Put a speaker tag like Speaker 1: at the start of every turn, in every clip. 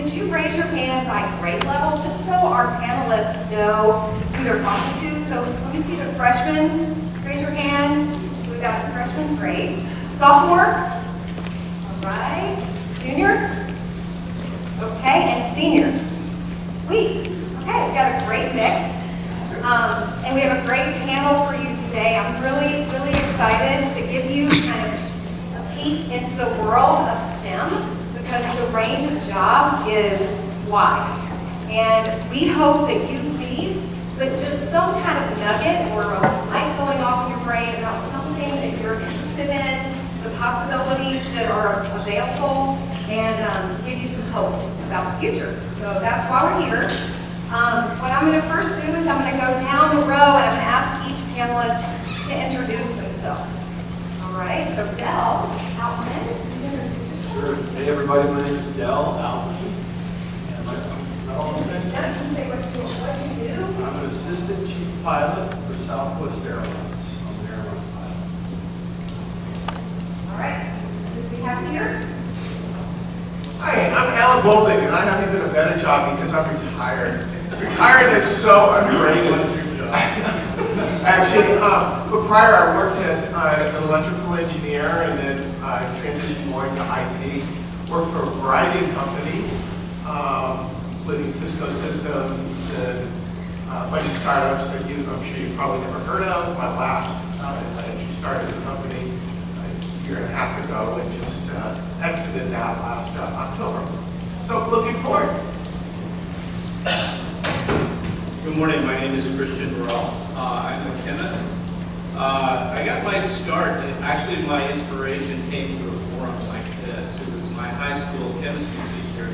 Speaker 1: could you raise your hand by grade level, just so our panelists know who they're talking to? So let me see the freshmen. Raise your hand. So we've got some freshmen. Great. Sophomore? All right. Junior? Okay, and seniors. Sweet. Okay, we've got a great mix. And we have a great panel for you today. I'm really, really excited to give you kind of a peek into the world of STEM, because the range of jobs is wide. And we hope that you leave with just some kind of nugget or a light going off in your brain about something that you're interested in, the possibilities that are available, and give you some hope about the future. So that's why we're here. What I'm going to first do is I'm going to go down the row and I'm going to ask each panelist to introduce themselves. All right, so Dell, Outman.
Speaker 2: Sure. Hey everybody, my name is Dell, Allan. And
Speaker 1: Yeah, you say what you do.
Speaker 2: I'm an assistant chief pilot for Southwest Airlines. I'm an airline pilot.
Speaker 1: All right, who do we have here?
Speaker 3: Hi, I'm Allan Bowling, and I haven't done a better job because I'm retired. Retired is so underrated. Actually, but prior I worked as an electrical engineer, and then I transitioned more into IT. Worked for a variety of companies, including Cisco Systems and a bunch of startups that I'm sure you've probably never heard of. My last is I actually started a company a year and a half ago and just exited that last October. So looking forward.
Speaker 4: Good morning, my name is Burruel. I'm a chemist. I got my start, and actually my inspiration came through a forum like this. It was my high school chemistry teacher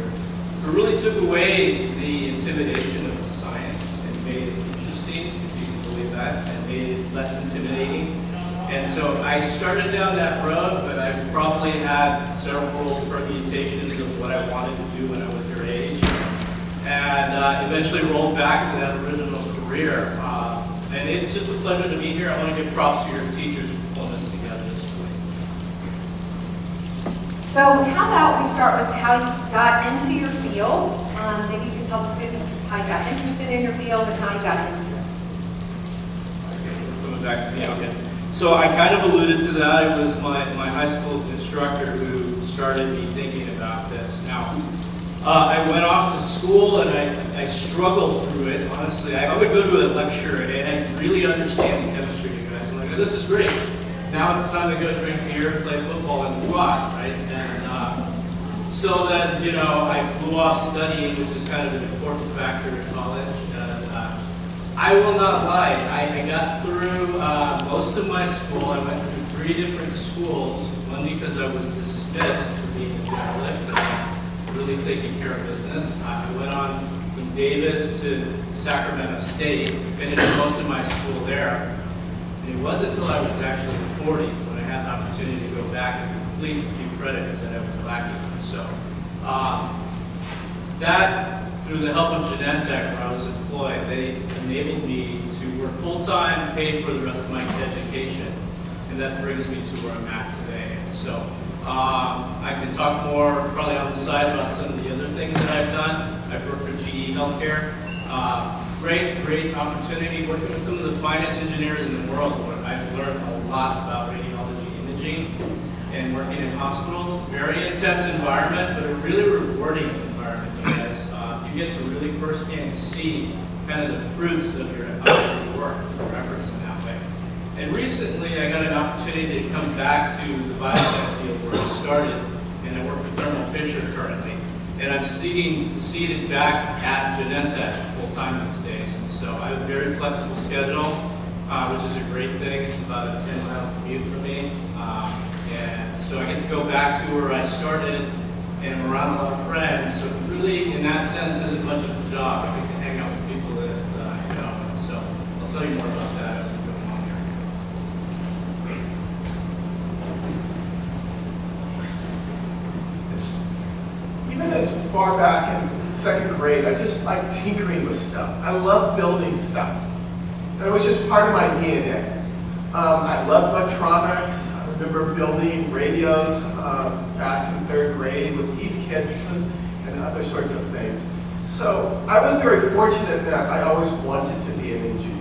Speaker 4: who really took away the intimidation of the science and made it interesting, if you can believe that, and made it less intimidating. And so I started down that road, but I probably had several permutations of what I wanted to do when I was your age. And eventually rolled back to that original career. And it's just a pleasure to be here. I want to give props to your teachers for pulling this together this week.
Speaker 1: So how about we start with how you got into your field. Maybe you can tell the students how you got interested in your field and how you got into it.
Speaker 4: Okay, coming back to me again. So I kind of alluded to that. It was my high school instructor who started me thinking about this. Now, I went off to school and I struggled through it, honestly. I would go to a lecture and I really understand the chemistry, you guys. I'm like, oh, this is great. Now it's time to go drink beer, play football, and go out, right? And so then, you know, I blew off studying, which is kind of an important factor in college. And I will not lie, I got through most of my school. I went through 3 different schools, one because I was dismissed for being a derelict. Really taking care of business. I went on from Davis to Sacramento State, finished most of my school there. And it wasn't until I was actually 40 when I had the opportunity to go back and complete a few credits that I was lacking. So that, through the help of Genentech, where I was employed, they enabled me to work full-time, pay for the rest of my education, and that brings me to where I'm at today. And so I can talk more probably on the side about some of the other things that I've done. I've worked for GE Healthcare. Great opportunity working with some of the finest engineers in the world. I've learned a lot about radiology imaging and working in hospitals. Very intense environment, but a really rewarding environment, you guys. You get to really firsthand see kind of the fruits of your work, your efforts in that way. And recently, I got an opportunity to come back to the biotech field where I started, and I work for Thermofisher currently. And I'm seated back at Genentech full-time these days. And so I have a very flexible schedule, which is a great thing. It's about a 10-mile commute for me. And so I get to go back to where I started, and I'm around a lot of friends. So really, in that sense, isn't much of a job. I get to hang out with people that I know. And so I'll tell you more about that as we go along here.
Speaker 3: Even as far back in 2nd grade, I just like tinkering with stuff. I love building stuff. And it was just part of my DNA. I love electronics. I remember building radios back in 3rd grade with Eve Kitson and other sorts of things. So I was very fortunate that I always wanted to be an engineer.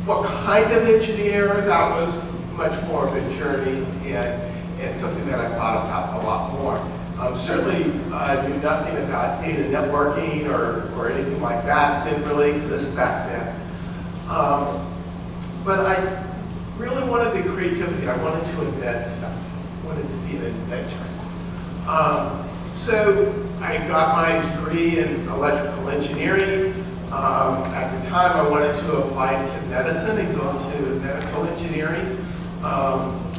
Speaker 3: What kind of engineer, that was much more of a journey and something that I thought about a lot more. Certainly knew nothing about data networking or anything like that. Didn't really exist back then. But I really wanted the creativity. I wanted to invent stuff. I wanted to be an inventor. So I got my degree in electrical engineering. At the time, I wanted to apply to medicine and go into medical engineering.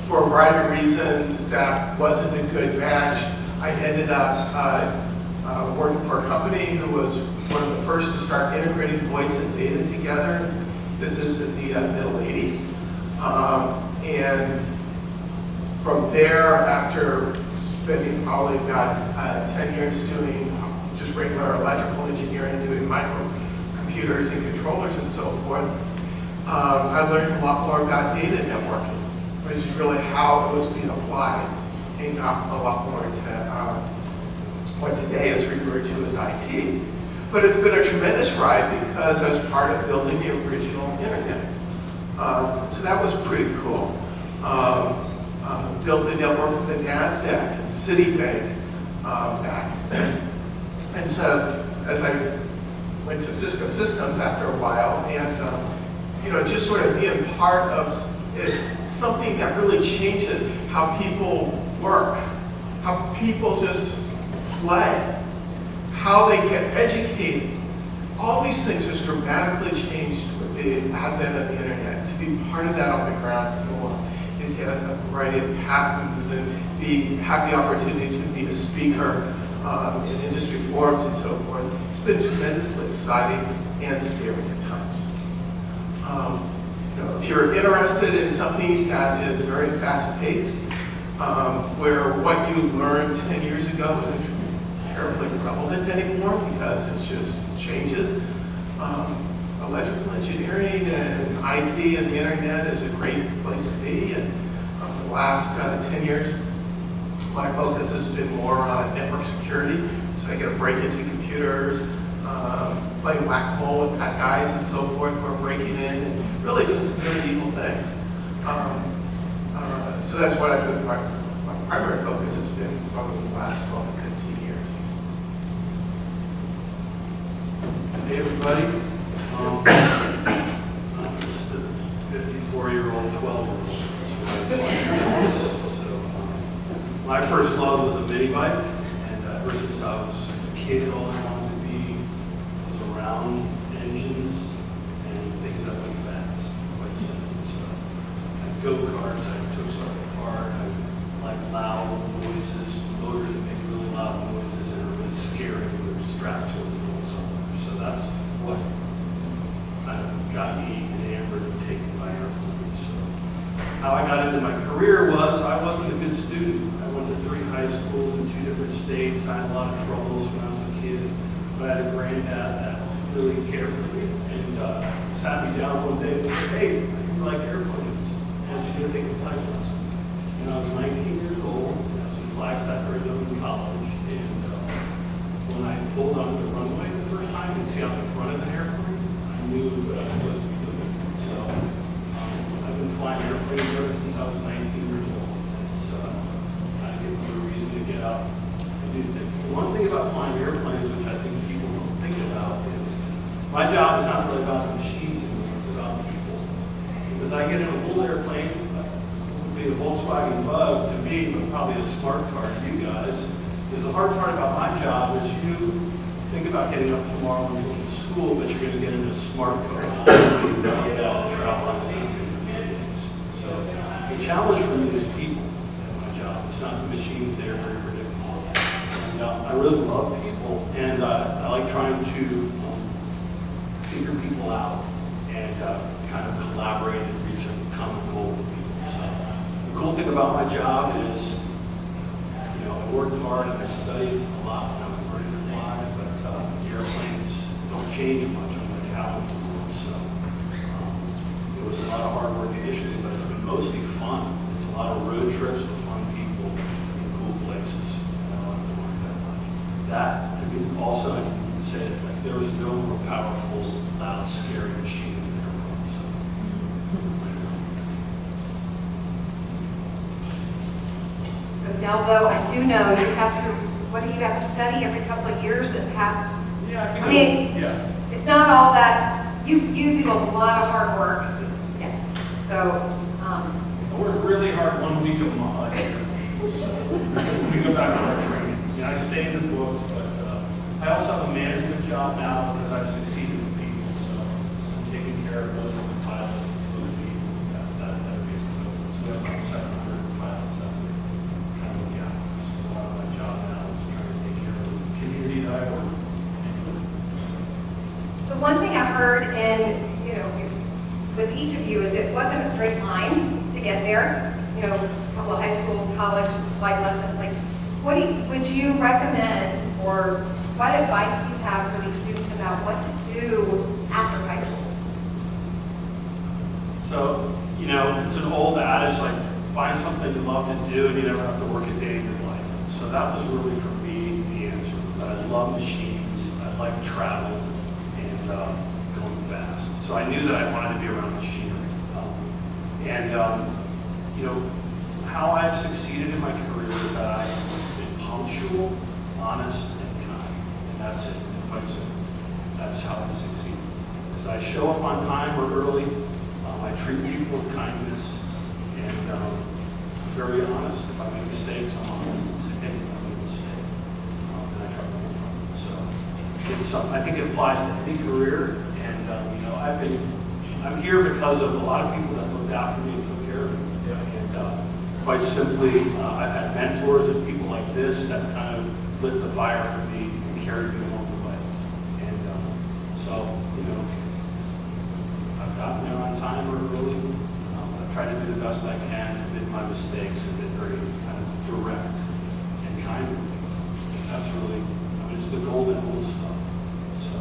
Speaker 3: For a variety of reasons, that wasn't a good match. I ended up working for a company who was one of the first to start integrating voice and data together. This is in the middle 80s. And from there, after spending probably about 10 years doing just regular electrical engineering, doing microcomputers and controllers and so forth, I learned a lot more about data networking, which is really how it was being applied, and got a lot more into what today is referred to as IT. But it's been a tremendous ride because I was part of building the original internet. So that was pretty cool. Built the network for the NASDAQ and Citibank back. And so as I went to Cisco Systems after a while, and just sort of being part of something that really changes how people work, how people just play, how they get educated. All these things just dramatically changed with the advent of the internet. To be part of that on the ground floor and get a variety of patents and have the opportunity to be a speaker in industry forums and so forth, it's been tremendously exciting and scary at times. If you're interested in something that is very fast-paced, where what you learned 10 years ago isn't terribly relevant anymore because it just changes. Electrical engineering and IT and the internet is a great place to be. And the last 10 years, my focus has been more on network security. So I get to break into computers, playing whack-a-mole with bad guys and so forth. We're breaking in and really doing some very evil things. So that's what I've been, my primary focus has been probably the last 12 to 15 years.
Speaker 2: Hey everybody. I'm just a 54-year-old, 12-year-old. That's what I was. So my first love was a mini bike, and ever since I was a kid, all I wanted to be was around engines and things that went fast. Quite simple. So I had go-karts, I took stuff apart, I like loud noises, motors that make really loud noises and are really scary when they're strapped to a wheel somewhere. So that's what kind of got me enamored and taken by airplanes. So how I got into my career was I wasn't a good student. I went to 3 high schools in 2 different states. I had a lot of troubles when I was a kid, but I had a granddad that really cared for me and sat me down one day and said, "Hey, I think you like airplanes. I want you to take a flight lesson." And I was 19 years old. I was in Flagstaff, Arizona in college, and when I pulled onto the runway the first time and see out the front of an airplane, I knew what I was supposed to be doing. So I've been flying airplanes ever since I was 19 years old. It's kind of given me a reason to get up and do things. The one thing about flying airplanes, which I think people don't think about, is my job is not really about the machines anymore, it's about people. Because I get in a whole airplane, it would be a Volkswagen Bug to me, but probably a smart car to you guys. Because the hard part about my job is you think about getting up tomorrow and going to school, but you're going to get in a smart car and travel around the country for 3 days. So the challenge for me is people at my job. It's not the machines, they're very predictable. And I really love people, and I like trying to figure people out and kind of collaborate and reach a common goal with people. So the cool thing about my job is, I worked hard and I studied a lot when I was learning to fly, but the airplanes don't change much on my calendar world. So it was a lot of hard work initially, but it's been mostly fun. It's a lot of road trips with fun people in cool places. also, I can say that like, there was no more powerful, loud, scary machine in the airport.
Speaker 1: So Dell, though, I do know you have to, what do you have to study every couple of years and pass?
Speaker 5: Yeah,
Speaker 1: I mean,
Speaker 5: yeah.
Speaker 1: it's not all that, you do a lot of hard work. Yeah. So,
Speaker 5: I work really hard 1 week a month. We go back for our training. Yeah, I stay in the books, but I also have a management job now because I've succeeded with people. So I'm taking care of most of the pilots until the people that are based in the building. So we have about 700 pilots that we kind of look after. So a lot of my job now is trying to take care of the community that I work with.
Speaker 1: so one thing I heard in, with each of you is it wasn't a straight line to get there. A couple of high schools, college, flight lessons. Like, would you recommend, or what advice do you have for these students about what to do after high school?
Speaker 2: So, it's an old adage, like, find something you love to do and you never have to work a day in your life. So that was really, for me, the answer was that I love machines, I like travel, and going fast. So I knew that I wanted to be around machinery. How I've succeeded in my career is that I've been punctual, honest, and kind. And that's it, quite simple. That's how I succeed. Is I show up on time or early, I treat people with kindness, and I'm very honest. If I make mistakes, I'm honest and say, hey, I made a mistake. And I try to learn from it. So I think it applies to any career, and I'm here because of a lot of people that looked after me and took care of me. And quite simply, I've had mentors and people like this that kind of lit the fire for me and carried me along the way. And I've gotten there on time or early. I've tried to do the best I can, admit my mistakes, and been very kind of direct and kind with me. That's really, it's the golden rule stuff. So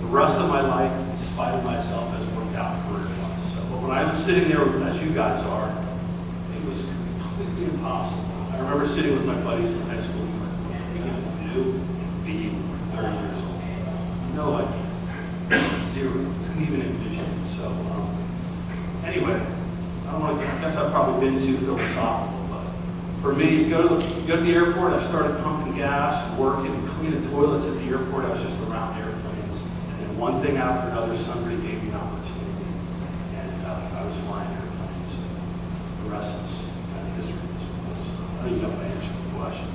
Speaker 2: the rest of my life, in spite of myself, has worked out career-wise. So, but when I was sitting there, as you guys are, it was completely impossible. I remember sitting with my buddies in high school and like, what are we going to do and be when we're 30 years old? No idea. Zero. Couldn't even envision it. So, anyway, I guess I've probably been too philosophical, but for me, go to the airport, I started pumping gas and working and cleaning toilets at the airport. I was just around airplanes. And then one thing after another, somebody gave me an opportunity. And I was flying airplanes. The rest is kind of history at this point. So I don't even know if I answered the question.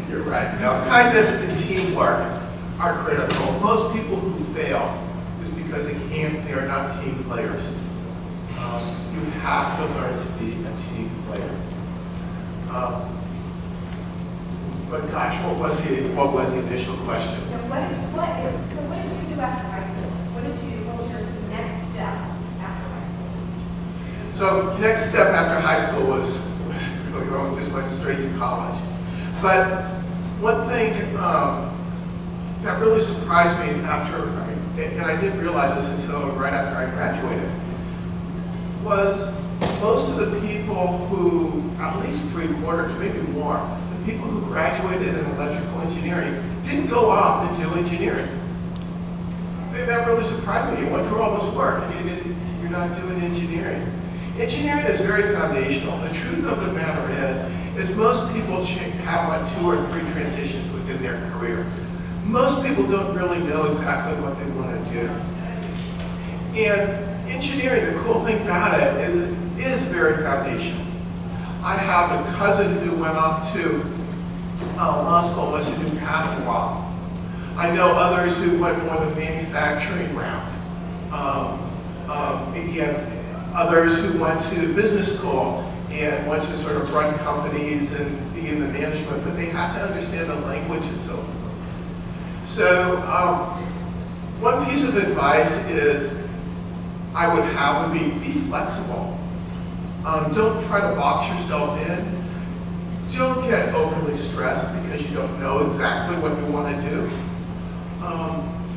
Speaker 3: You're right. Kindness and teamwork are critical. Most people who fail is because they are not team players. You have to learn to be a team player. But gosh, what was the initial question?
Speaker 1: So what did you do after high school? What was your next step after high school?
Speaker 3: So next step after high school was really wrong, just went straight to college. But one thing that really surprised me and I didn't realize this until right after I graduated, was most of the people who, at least 3/4, maybe more, the people who graduated in electrical engineering didn't go off and do engineering. That really surprised me. You went through all this work and you're not doing engineering. Engineering is very foundational. The truth of the matter is most people have like 2 or 3 transitions within their career. Most people don't really know exactly what they want to do. And engineering, the cool thing about it is very foundational. I have a cousin who went off to law school and wants to do patent law. I know others who went more the manufacturing route. Again, others who went to business school and went to sort of run companies and be in the management, but they have to understand the language and so forth. So one piece of advice is I would have would be flexible. Don't try to box yourself in. Don't get overly stressed because you don't know exactly what you want to do.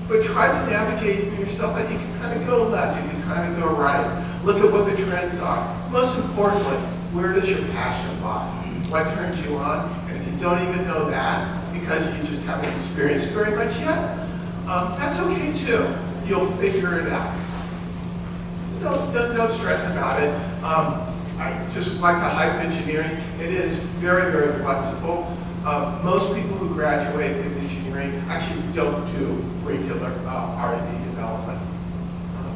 Speaker 3: But try to navigate yourself that you can kind of go left, you can kind of go right. Look at what the trends are. Most importantly, where does your passion lie? What turns you on? And if you don't even know that, it because you just haven't experienced very much yet, that's okay too. You'll figure it out. So don't stress about it. I just like the hype engineering. It is very, very flexible. Most people who graduate in engineering actually don't do regular R&D development.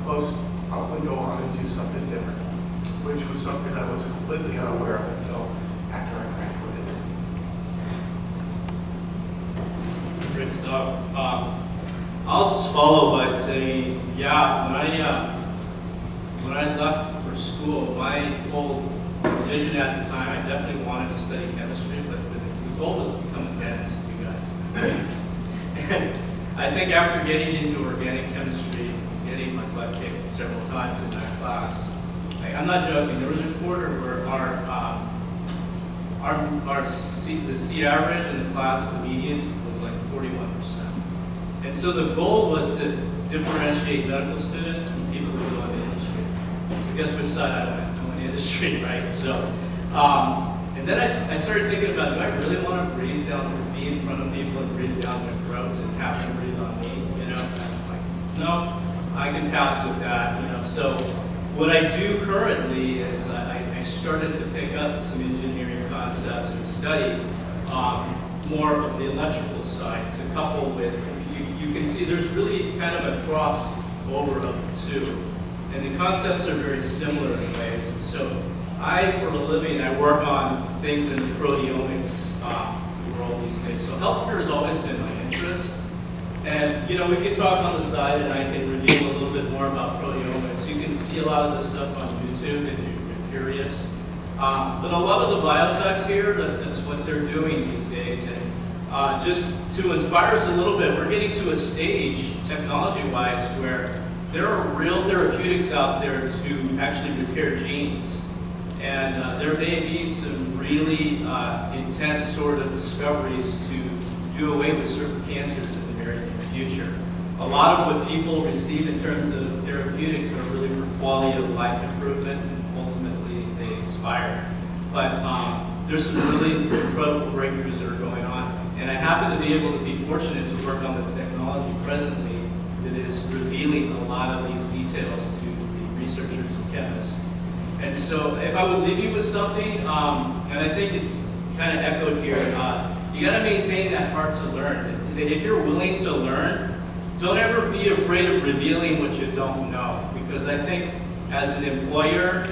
Speaker 3: Most probably go on and do something different, which was something I was completely unaware of until after I graduated.
Speaker 4: Great stuff. I'll just follow by saying, yeah, when I left for school, my whole vision at the time, I definitely wanted to study chemistry, but the goal was to become a dentist, you guys. And I think after getting into organic chemistry, getting my butt kicked several times in that class, I'm not joking, there was a quarter where the seat average in the class, the median, was like 41%. And so the goal was to differentiate medical students from people who go into industry. So guess which side I went? I went industry, right? So, and then I started thinking about, do I really want to breathe down, be in front of people and breathe down their throats and have them breathe on me, you know? And I'm like, no, I can pass with that, you know? So what I do currently is I started to pick up some engineering concepts and study more of the electrical side to couple with, you can see there's really kind of a crossover of the two. And the concepts are very similar in ways. And so for a living, I work on things in the proteomics world these days. So healthcare has always been my interest. And, you know, we can talk on the side and I can reveal a little bit more about proteomics. You can see a lot of this stuff on YouTube if you're curious. But a lot of the biotechs here, that's what they're doing these days. And just to inspire us a little bit, we're getting to a stage, technology-wise, where there are real therapeutics out there to actually repair genes. And there may be some really intense sort of discoveries to do away with certain cancers in the very near future. A lot of what people receive in terms of therapeutics are really for quality of life improvement, and ultimately they expire. But there's some really incredible breakthroughs that are going on. And I happen to be able to be fortunate to work on the technology presently that is revealing a lot of these details to the researchers and chemists. And so if I would leave you with something, and I think it's kind of echoed here, you got to maintain that heart to learn. That if you're willing to learn, don't ever be afraid of revealing what you don't know. Because I think as an employer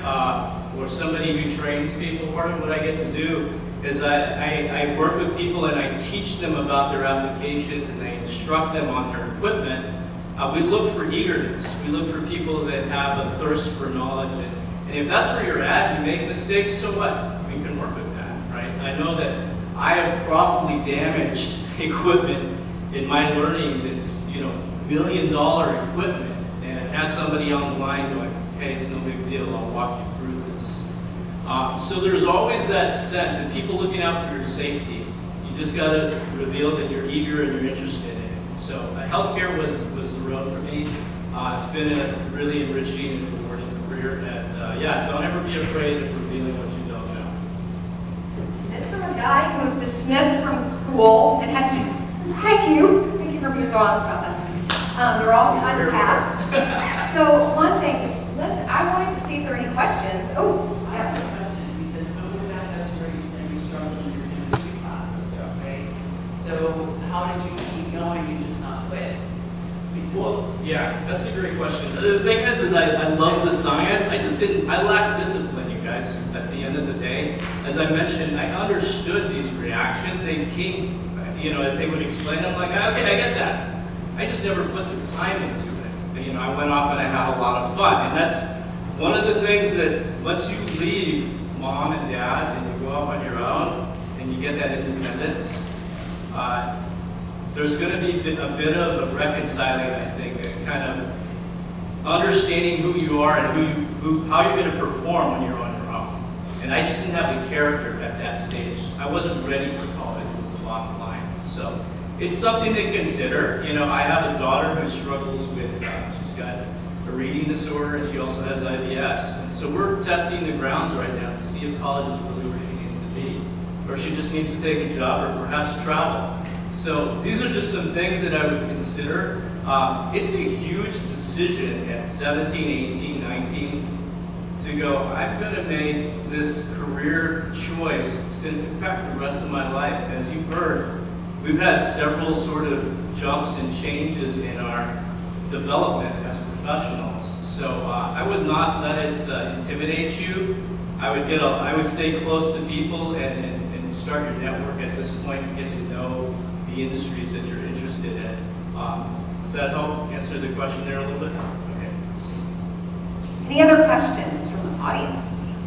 Speaker 4: or somebody who trains people, part of what I get to do is I work with people and I teach them about their applications and I instruct them on their equipment. We look for eagerness. We look for people that have a thirst for knowledge. And if that's where you're at, you make mistakes, so what? We can work with that, right? I know that I have probably damaged equipment in my learning that's, you know, $1 million equipment. And I've had somebody on the line going, hey, it's no big deal, I'll walk you through this. So there's always that sense, and people looking out for your safety. You just got to reveal that you're eager and you're interested in it. So healthcare was the road for me. It's been a really enriching and rewarding career. And yeah, don't ever be afraid of revealing what you don't know.
Speaker 1: This from a guy who was dismissed from school and had to, thank you for being so honest about that. There are all kinds of paths. So one thing, I wanted to see if there are any questions. Oh, yes.
Speaker 6: I have a question, because going back up to where you're saying you're struggling in your chemistry class, right? So how did you keep going and just not quit?
Speaker 4: Well, yeah, that's a great question. The thing is I love the science. I lack discipline, you guys, at the end of the day. As I mentioned, I understood these reactions. They came, you know, as they would explain, I'm like, okay, I get that. I just never put the time into it. You know, I went off and I had a lot of fun. And that's one of the things that once you leave mom and dad and you go off on your own and you get that independence, there's going to be a bit of a reconciling, I think, a kind of understanding who you are and how you're going to perform when you're on your own. And I just didn't have the character at that stage. I wasn't ready for college, was the bottom line. So it's something to consider. You know, I have a daughter who struggles with, she's got a reading disorder and she also has IBS. And so we're testing the grounds right now to see if college is really where she needs to be. Or she just needs to take a job or perhaps travel. So these are just some things that I would consider. It's a huge decision at 17, 18, 19 to go, I'm going to make this career choice. It's going to impact the rest of my life. As you've heard, we've had several sort of jumps and changes in our development as professionals. So I would not let it intimidate you. I would stay close to people and start your network at this point and get to know the industries that you're interested in. Does that help answer the question there a little bit? Okay.
Speaker 1: Any other questions from the audience?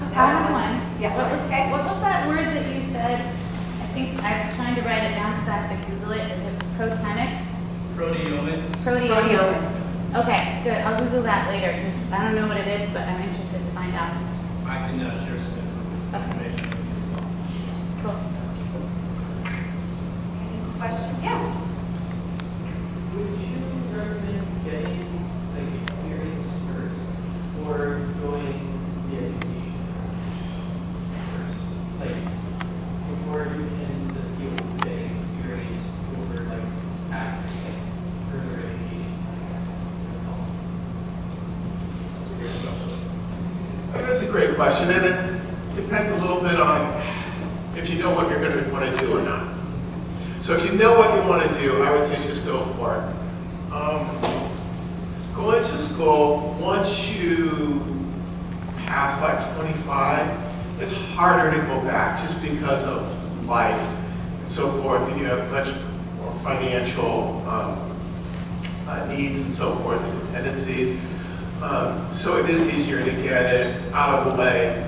Speaker 7: I have one.
Speaker 1: Yeah, okay.
Speaker 7: What was that word that you said? I think I'm trying to write it down because I have to Google it. Is it protenics?
Speaker 4: Proteomics.
Speaker 1: Proteomics.
Speaker 7: Okay, good. I'll Google that later because I don't know what it is, but I'm interested to find out.
Speaker 4: I can share some information with you as well.
Speaker 7: Cool.
Speaker 1: Any questions? Yes.
Speaker 6: Would you recommend getting like experience first or going the education first? Like before you can deal with getting experience over like after like further education? That's a great question.
Speaker 3: That's a great question, and it depends a little bit on if you know what you're going to want to do or not. So if you know what you want to do, I would say just go for it. Going to school, once you pass like 25, it's harder to go back just because of life and so forth, and you have much more financial needs and so forth, and dependencies. So it is easier to get it out of the way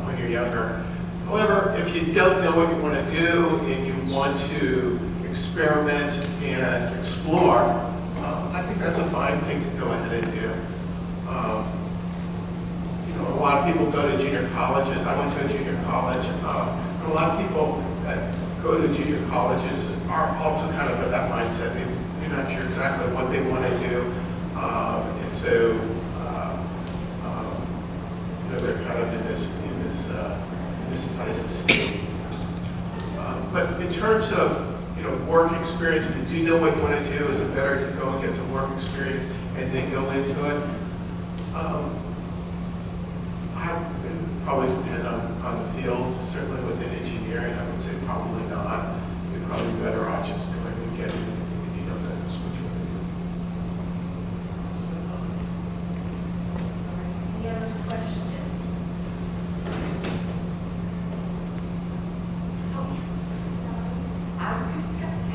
Speaker 3: when you're younger. However, if you don't know what you want to do and you want to experiment and explore, I think that's a fine thing to go ahead and do. You know, a lot of people go to junior colleges. I went to a junior college. And a lot of people that go to junior colleges are also kind of at that mindset. They're not sure exactly what they want to do. And so, you know, they're kind of in this indecisive state. But in terms of, you know, work experience, if you do know what you want to do, is it better to go and get some work experience and then go into it? It would probably depend on the field. Certainly within engineering, I would say probably not. You're probably better off just going and getting it if you know that's what you want to do.
Speaker 1: Any other questions?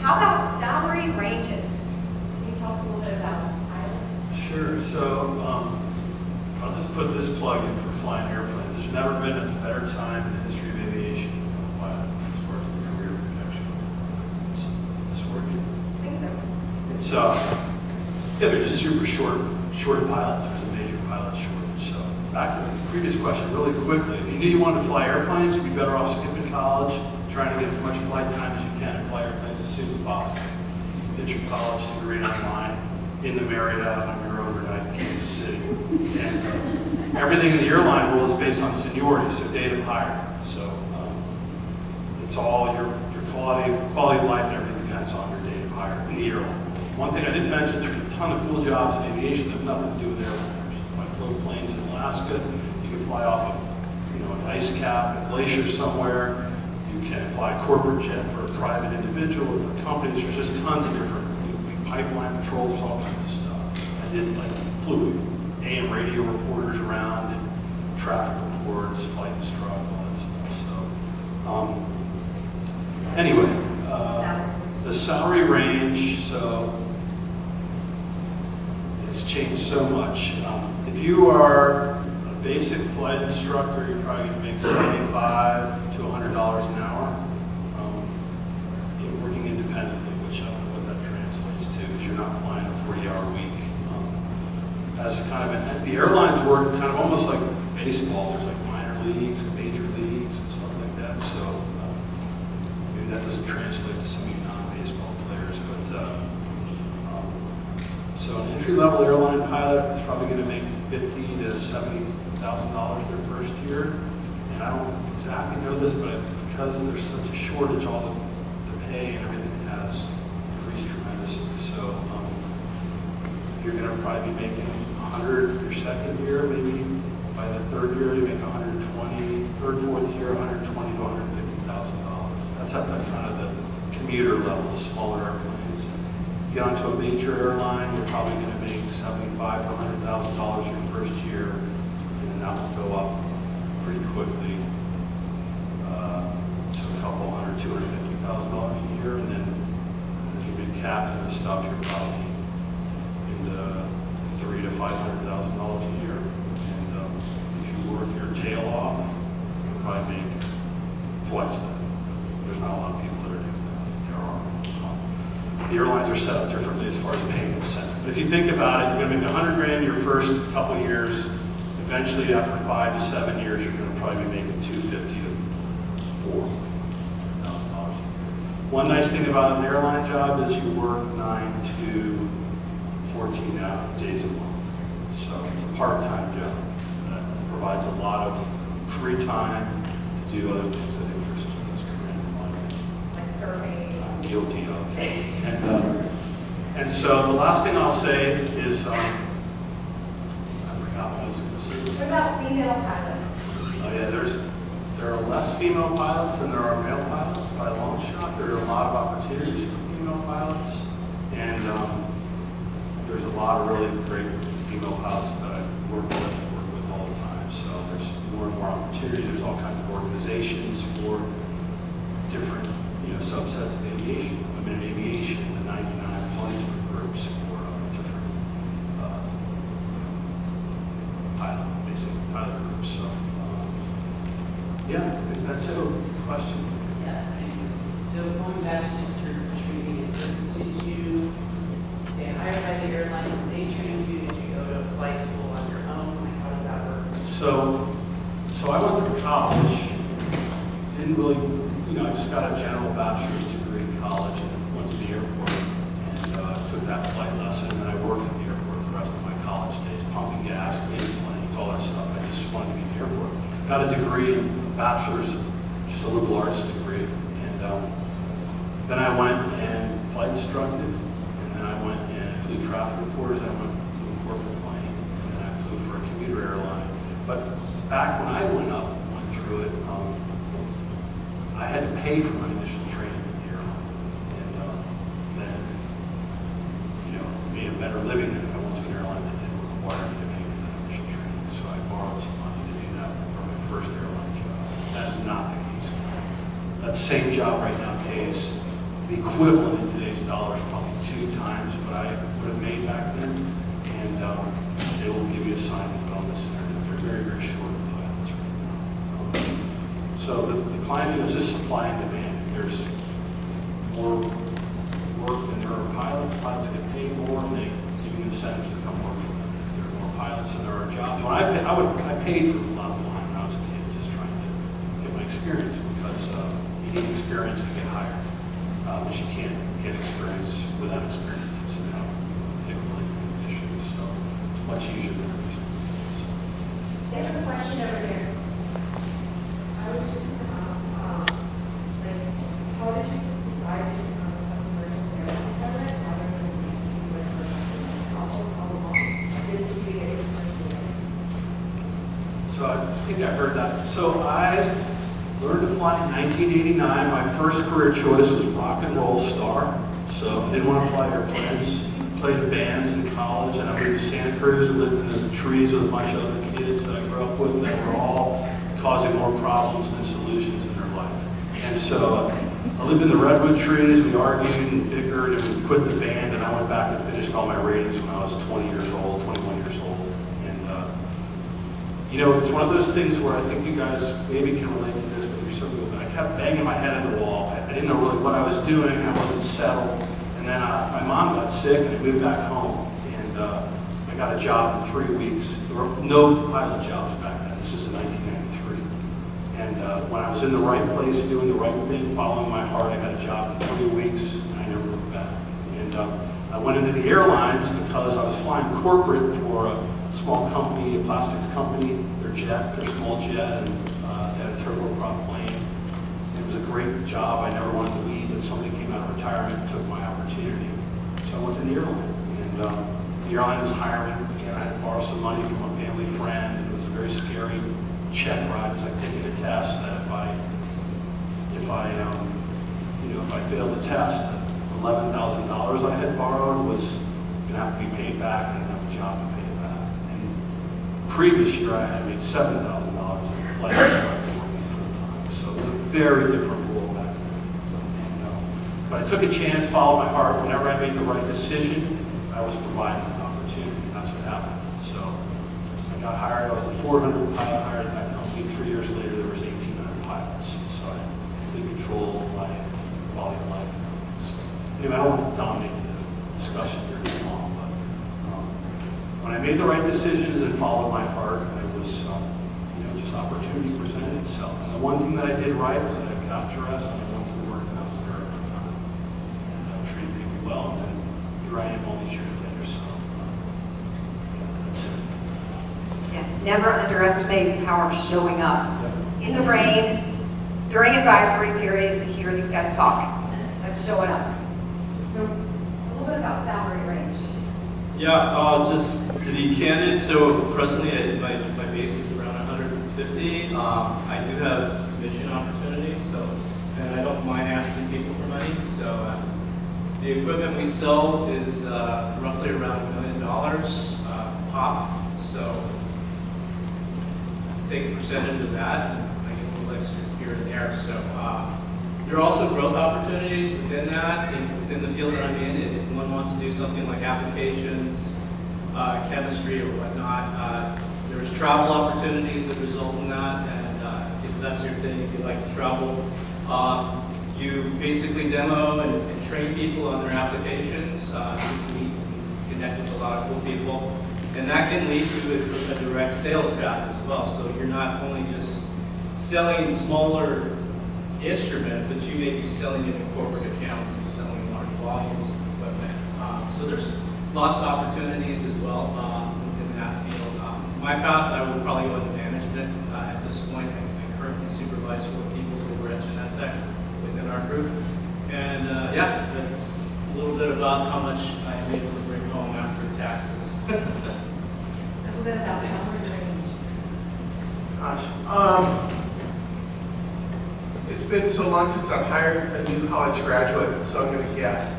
Speaker 1: How about salary ranges? Can you tell us a little bit about pilots?
Speaker 2: Sure. So I'll just put this plug in for flying airplanes. There's never been a better time in the history of aviation to become a pilot as far as the career projection. Is this working?
Speaker 1: I think so.
Speaker 2: It's yeah, they're just super short pilots. There's a major pilot shortage. So back to the previous question, really quickly. If you knew you wanted to fly airplanes, you'd be better off skipping college, trying to get as much flight time as you can and fly airplanes as soon as possible. Get your college degree online in the Marriott on your overnight in Kansas City. And everything in the airline world is based on seniority, so date of hire. So it's all your quality of life and everything depends on your date of hire in the airline. One thing I didn't mention is there's a ton of cool jobs in aviation that have nothing to do with airliners. You can float planes in Alaska. You can fly off an ice cap, a glacier somewhere. You can fly a corporate jet for a private individual or for companies. There's just tons of different pipeline patrol. There's all kinds of stuff. I did flew AM radio reporters around and traffic reports, flight instructor, all that stuff. So anyway, the salary range. So it's changed so much. If you are a basic flight instructor, you're probably going to make $75 to $100 an hour. You're working independently, which I don't know what that translates to because you're not flying a 40-hour week. As kind of the airlines work kind of almost like baseball. There's like minor leagues and major leagues and stuff like that. So maybe that doesn't translate to some of you non-baseball players, but so an entry-level airline pilot is probably going to make $50,000 to $70,000 their first year. And I don't exactly know this, but because there's such a shortage, all the pay and everything has increased tremendously. So you're going to probably be making 100 your second year, maybe by the third year you make 120, third, fourth year, 120 to 150,000 dollars. That's at the kind of the commuter level, the smaller airplanes. You get onto a major airline, you're probably going to make 75 to 100,000 dollars your first year, and then that will go up pretty quickly to a couple hundred, $250,000 a year, and then as you get captain and stuff, you're probably into $300,000 to $500,000 a year. And if you work your tail off, you can probably make twice that. There's not a lot of people that are doing that. There are. The airlines are set up differently as far as paying incentive. But if you think about it, you're going to make 100 grand your first couple years. Eventually, after 5 to 7 years, you're going to probably be making $250,000 to $400,000 a year. One nice thing about an airline job is you work 9 to 14 days a month. So it's a part-time job. It provides a lot of free time to do other things that interest you in this career in life.
Speaker 1: Like surfing.
Speaker 2: I'm guilty of. And so the last thing I'll say is, I forgot what I was going to say.
Speaker 1: What about female pilots?
Speaker 2: Oh yeah, there are less female pilots than there are male pilots by a long shot. There are a lot of opportunities for female pilots, and there's a lot of really great female pilots that I work with all the time. So there's more and more opportunities. There's all kinds of organizations for different, subsets of aviation. Women in aviation, the 99. There's all these different groups for different pilot groups. So yeah, I think that's a question.
Speaker 6: Yes, thank you. So going back to just your training, so did you, they hired by the airline, they trained you, did you go to flight school on your own? Like, how does that work?
Speaker 2: So I went to college, didn't really, I just got a general bachelor's degree in college and went to the airport and took that flight lesson, and then I worked at the airport the rest of my college days, pumping gas, cleaning planes, all that stuff. I just wanted to be at the airport. Got a degree, a bachelor's, just a liberal arts degree, and then I went and flight instructed, and then I went and flew traffic reporters, then I went and flew a corporate plane, and then I flew for a commuter airline. But back when I went through it, I had to pay for my initial training with the airline, and then, made a better living than if I went to an airline that didn't require me to pay for that initial training. So I borrowed some money to do that for my first airline job. That is not the case now. That same job right now pays the equivalent in today's dollars, probably 2 times what I would have made back then, and they will give you a signing bonus, and they're very, very short of pilots right now. So the climate is just supply and demand. If there's more work than there are pilots get paid more, and they give you incentives to come work for them. If there are more pilots than there are jobs. When I paid for a lot of flying when I was a kid, just trying to get my experience, because you need experience to get hired. But you can't get experience without experience. It's somehow hickling issues. So it's much easier than it used to be. So.
Speaker 1: There's a question over here.
Speaker 8: I was just going to ask, how did you decide to become a commercial airline pilot rather than things like how long did you get your commercial license?
Speaker 2: So I think I heard that. So I learned to fly in 1989. My first career choice was rock and roll star. So I didn't want to fly airplanes. Played in bands in college, and I moved to Santa Cruz and lived in the trees with a bunch of other kids that I grew up with that were all causing more problems than solutions in their life. And so I lived in the redwood trees. We argued and bickered, and we quit the band, and I went back and finished all my ratings when I was 21 years old. And it's one of those things where I think you guys maybe can relate to this, but you're so good. I kept banging my head on the wall. I didn't know really what I was doing. I wasn't settled. And then my mom got sick, and I moved back home. And I got a job in 3 weeks. There were no pilot jobs back then. This was in 1993. And when I was in the right place, doing the right thing, following my heart, I got a job in 3 weeks, and I never looked back. And I went into the airlines because I was flying corporate for a small company, a plastics company, their small jet, and turboprop plane. It was a great job. I never wanted to leave, but somebody came out of retirement and took my opportunity. So I went to the airline, and the airline was hiring, and I had to borrow some money from a family friend, and it was a very scary check ride. It was like taking a test that if I failed the test, $11,000 I had borrowed was going to have to be paid back, and I didn't have a job to pay it back. And previous year, I had made $7,000 on the flight, so I was working full time. So it was a very different world back then. But I took a chance, followed my heart. Whenever I made the right decision, I was provided an opportunity, and that's what happened. So I got hired. I was the 400th pilot hired at that company. 3 years later, there was 1,800 pilots. So I had complete control of life, quality of life. So anyway, I don't want to dominate the discussion here too long, but when I made the right decisions and followed my heart, I was, just opportunity presented itself. And the one thing that I did right was that I got dressed and I went to work and I was there every time. And I treated people well, and then here I am all these years later. So that's it.
Speaker 1: Yes, never underestimate the power of showing up in the rain during advisory period to hear these guys talk. That's showing up. So a little bit about salary range.
Speaker 4: Yeah, just to be candid, so presently my base is around 150. I do have commission opportunities, and I don't mind asking people for money. So the equipment we sell is roughly around $1 million pop. So take a percentage of that, and I get a little extra here and there. So there are also growth opportunities within that, within the field that I'm in. If one wants to do something like applications, chemistry, or whatnot, there's travel opportunities that result in that. And if that's your thing, if you like to travel, you basically demo and train people on their applications. You get to meet and connect with a lot of cool people. And that can lead to a direct sales path as well. So you're not only just selling smaller instrument, but you may be selling it in corporate accounts and selling large volumes of equipment. So there's lots of opportunities as well within that field. My path, I would probably go into management at this point. I currently supervise 4 people over at Genentech within our group. And that's a little bit about how much I am able to bring home after taxes.
Speaker 1: A little bit about salary range.
Speaker 3: Gosh. It's been so long since I've hired a new college graduate, so I'm going to guess.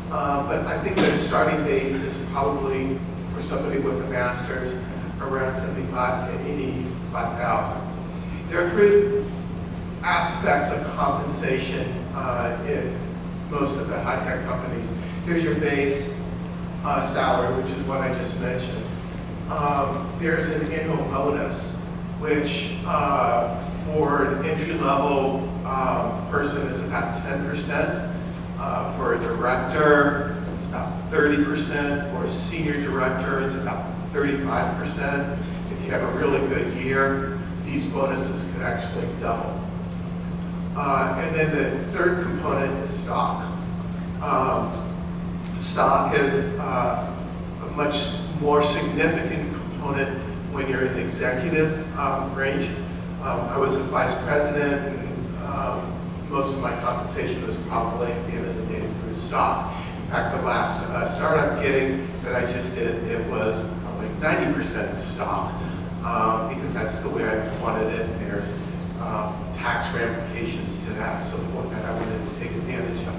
Speaker 3: But I think the starting base is probably, for somebody with a master's, around 75 to 85,000. There are 3 aspects of compensation in most of the high-tech companies. There's your base salary, which is what I just mentioned. There's an annual bonus, which for an entry-level person is about 10%. For a director, it's about 30%. For a senior director, it's about 35%. If you have a really good year, these bonuses could actually double. And then the third component is stock. Stock is a much more significant component when you're in the executive range. I was a vice president, and most of my compensation was probably at the end of the day through stock. In fact, the last startup gig that I just did, it was probably 90% stock, because that's the way I wanted it, and there's tax ramifications to that and so forth that I wanted to take advantage of.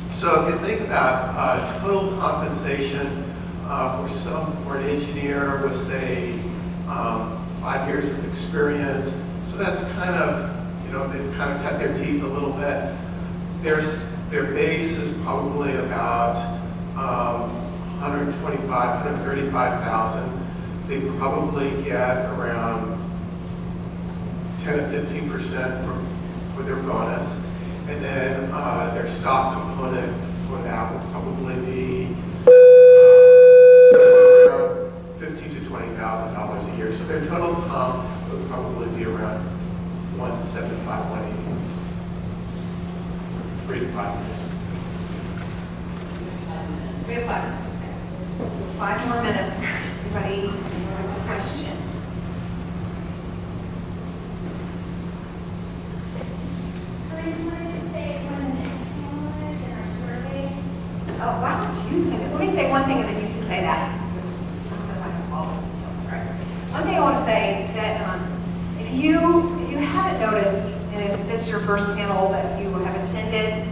Speaker 3: So if you think about total compensation for an engineer with, say, 5 years of experience, so that's kind of, they've kind of cut their teeth a little bit. Their base is probably about 125, 135,000. They probably get around 10 to 15% for their bonus. And then their stock component for that would probably be somewhere around $15,000 to $20,000 a year. So their total comp would probably be around 175, 180 for 3 to 5 years.
Speaker 1: We have 5 more minutes. Anybody have a question? you say that? Let me say one thing and then you can say that. Because I don't know if I have all those details correct. One thing I want to say that if you haven't noticed, and if this is your first panel that you have attended,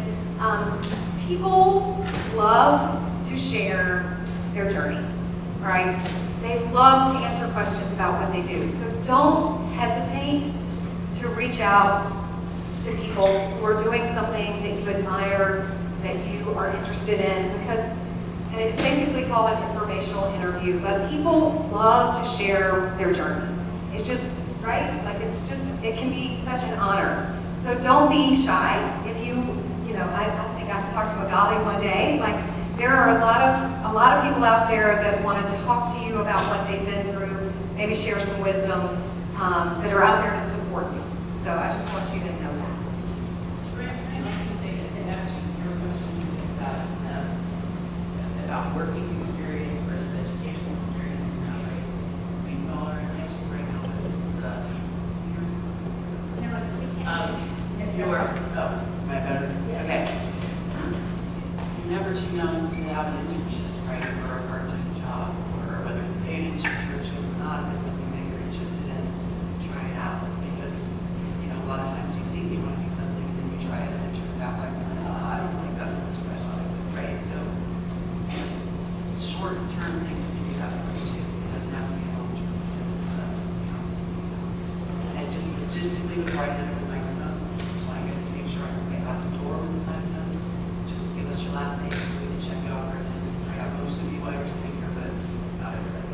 Speaker 1: people love to share their journey, right? They love to answer questions about what they do. So don't hesitate to reach out to people who are doing something that you admire, that you are interested in, because, and it's basically called an informational interview, but people love to share their journey. It's just, right? Like it's just, it can be such an honor. So don't be shy. If I think I talked to Magali one day, like there are a lot of people out there that want to talk to you about what they've been through, maybe share some wisdom, that are out there to support you. So I just want you to know that.
Speaker 6: Can I also say that to your question is that about working experience versus educational experience and that, right? I mean, y'all are in high school right now, but this is am I better? Okay. You're never too young to have an internship, right? Or a part-time job, or whether it's a paid internship or not, if it's something that you're interested in, try it out. Because, a lot of times you think you want to do something and then you try it and it turns out like, I don't like that as much as I thought I would, right? So, short-term things can do that for you too. It doesn't have to be long-term. So that's something else to do. And just logistically before I hand over the microphone, just want you guys to make sure I can get out the door when the time comes. Just give us your last name so we can check you out for attendance. I got most of you while you're sitting here, but not everybody.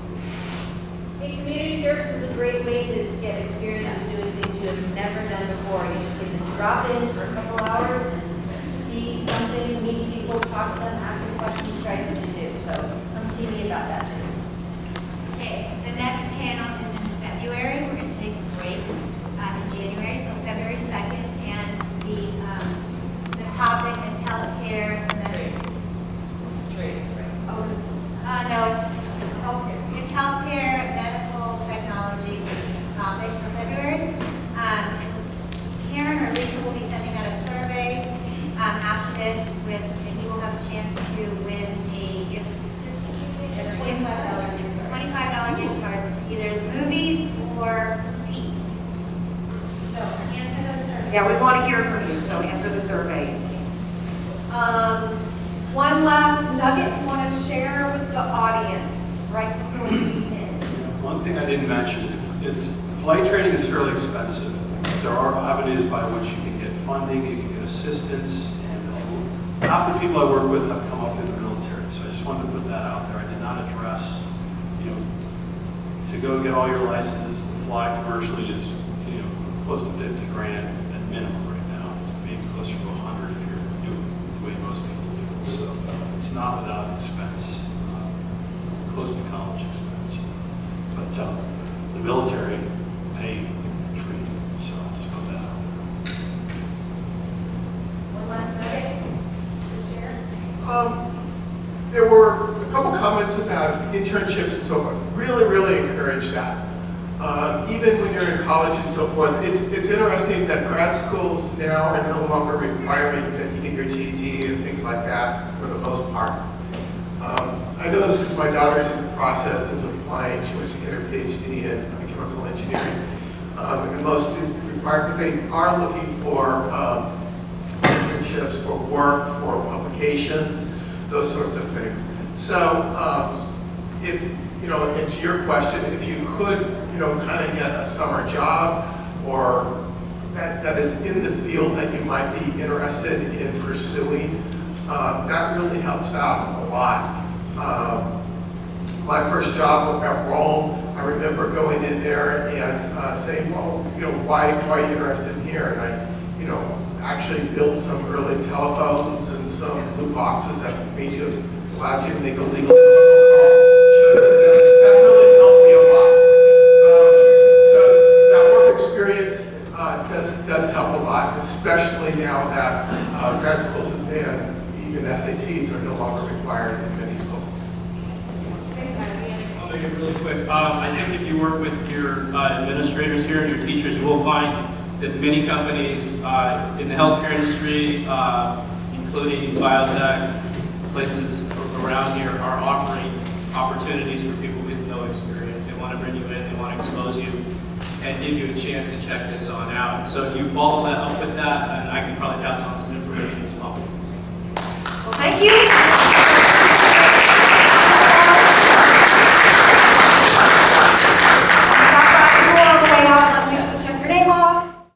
Speaker 9: Hey, community service is a great way to get experiences doing things you have never done before. You just get to drop in for a couple hours and see something, meet people, talk to them, ask them questions, try something new. So come see me about that too.
Speaker 10: Okay, the next panel is in February. We're going to take a break in January, so February 2nd, and the topic is healthcare.
Speaker 6: Trades, right?
Speaker 10: Oh, no, it's healthcare. It's healthcare, medical technology is the topic for February. And Karen or Lisa will be sending out a survey after this and you will have a chance to win a gift certificate, a $25 gift card to either the movies or Pete's. So answer the survey.
Speaker 1: Yeah, we want to hear from you, so answer the survey. One last nugget you want to share with the audience right before we end.
Speaker 2: One thing I didn't mention is flight training is fairly expensive. There are avenues by which you can get funding, you can get assistance, and half the people I work with have come up in the military. So I just wanted to put that out there. I did not address, to go get all your licenses to fly commercially is, close to 50 grand at minimum right now. It's maybe closer to 100 if you're doing the way most people do it. So it's not without expense, close to college expense. But the military paid training, so I'll just put that out there.
Speaker 9: One last nugget to share.
Speaker 3: There were a couple comments about internships and so forth. Really, really encourage that. Even when you're in college and so forth, it's interesting that grad schools now are no longer requiring that you get your GED and things like that for the most part. I know this because my daughter's in the process of applying. She wants to get her PhD in chemical engineering. And most do require, but they are looking for internships, for work, for publications, those sorts of things. So if, and to your question, if you could, kind of get a summer job or that is in the field that you might be interested in pursuing, that really helps out a lot. My first job at Rome, I remember going in there and saying, well, why are you interested in here? And I, actually built some early telephones and some blue boxes that allowed you to make illegal calls. That really helped me a lot. So that work experience does help a lot, especially now that grad schools have banned, even SATs are no longer required in many schools.
Speaker 4: I'll make it really quick. I think if you work with your administrators here and your teachers, you will find that many companies in the healthcare industry, including biotech, places around here are offering opportunities for people with no experience. They want to bring you in, they want to expose you, and give you a chance to check this on out. So if you follow that up with that, and I can probably pass on some information as well.
Speaker 1: Well, thank you.